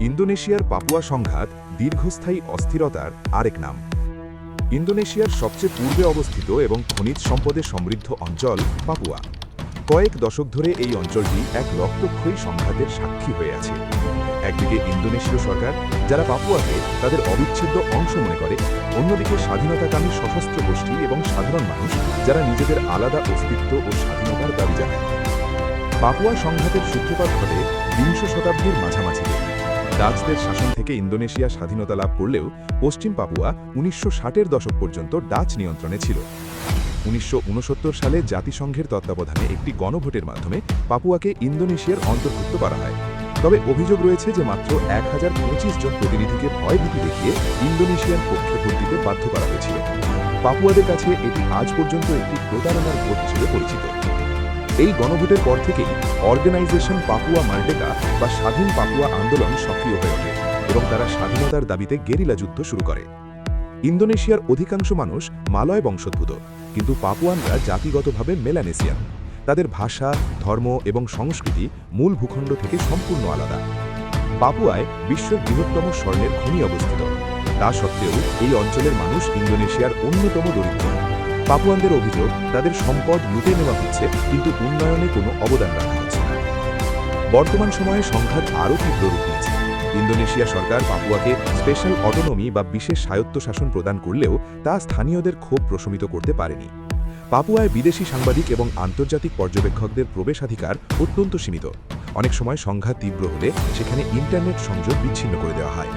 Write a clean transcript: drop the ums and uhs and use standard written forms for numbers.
ইন্দোনেশিয়ার পাপুয়া সংঘাত দীর্ঘস্থায়ী অস্থিরতার আরেক নাম। ইন্দোনেশিয়ার সবচেয়ে পূর্বে অবস্থিত এবং খনিজ সম্পদে সমৃদ্ধ অঞ্চল পাপুয়া। কয়েক দশক ধরে এই অঞ্চলটি এক রক্তক্ষয়ী সংঘাতের সাক্ষী হয়ে আছে। একদিকে ইন্দোনেশীয় সরকার, যারা পাপুয়াকে তাদের অবিচ্ছেদ্য অংশ মনে করে, অন্যদিকে স্বাধীনতাকামী সশস্ত্র গোষ্ঠী এবং সাধারণ মানুষ, যারা নিজেদের আলাদা অস্তিত্ব ও স্বাধীনতার দাবি জানায়। পাপুয়া সংঘাতের সূত্রপাত ঘটে বিংশ শতাব্দীর মাঝামাঝিতে। ডাচদের শাসন থেকে ইন্দোনেশিয়া স্বাধীনতা লাভ করলেও পশ্চিম পাপুয়া 1960-এর দশক পর্যন্ত ডাচ নিয়ন্ত্রণে ছিল। 1969 সালে জাতিসংঘের তত্ত্বাবধানে একটি গণভোটের মাধ্যমে পাপুয়াকে ইন্দোনেশিয়ার অন্তর্ভুক্ত করা হয়। তবে অভিযোগ রয়েছে যে মাত্র 1025 জন প্রতিনিধিকে ভয়ভীতি দেখিয়ে ইন্দোনেশিয়ার পক্ষে ভোট দিতে বাধ্য করা হয়েছিল। পাপুয়াদের কাছে এটি আজ পর্যন্ত একটি প্রতারণার ভোট হিসেবে পরিচিত। এই গণভোটের পর থেকেই অর্গানাইজেশন পাপুয়া মার্ডেকা বা স্বাধীন পাপুয়া আন্দোলন সক্রিয় হয়ে ওঠে এবং তারা স্বাধীনতার দাবিতে গেরিলা যুদ্ধ শুরু করে। ইন্দোনেশিয়ার অধিকাংশ মানুষ মালয় বংশোদ্ভূত, কিন্তু পাপুয়ানরা জাতিগতভাবে মেলানেসিয়ান। তাদের ভাষা, ধর্ম এবং সংস্কৃতি মূল ভূখণ্ড থেকে সম্পূর্ণ আলাদা। পাপুয়ায় বিশ্বের বৃহত্তম স্বর্ণের খনি অবস্থিত। তা সত্ত্বেও এই অঞ্চলের মানুষ ইন্দোনেশিয়ার অন্যতম দরিদ্র। পাপুয়ানদের অভিযোগ, তাদের সম্পদ লুটে নেওয়া হচ্ছে, কিন্তু উন্নয়নে কোনো অবদান রাখা হচ্ছে না। বর্তমান সময়ে সংঘাত আরও তীব্র রূপ নিয়েছে। ইন্দোনেশিয়া সরকার পাপুয়াকে স্পেশাল অটোনমি বা বিশেষ স্বায়ত্তশাসন প্রদান করলেও তা স্থানীয়দের ক্ষোভ প্রশমিত করতে পারেনি। পাপুয়ায় বিদেশি সাংবাদিক এবং আন্তর্জাতিক পর্যবেক্ষকদের প্রবেশাধিকার অত্যন্ত সীমিত। অনেক সময় সংঘাত তীব্র হলে সেখানে ইন্টারনেট সংযোগ বিচ্ছিন্ন করে দেওয়া হয়।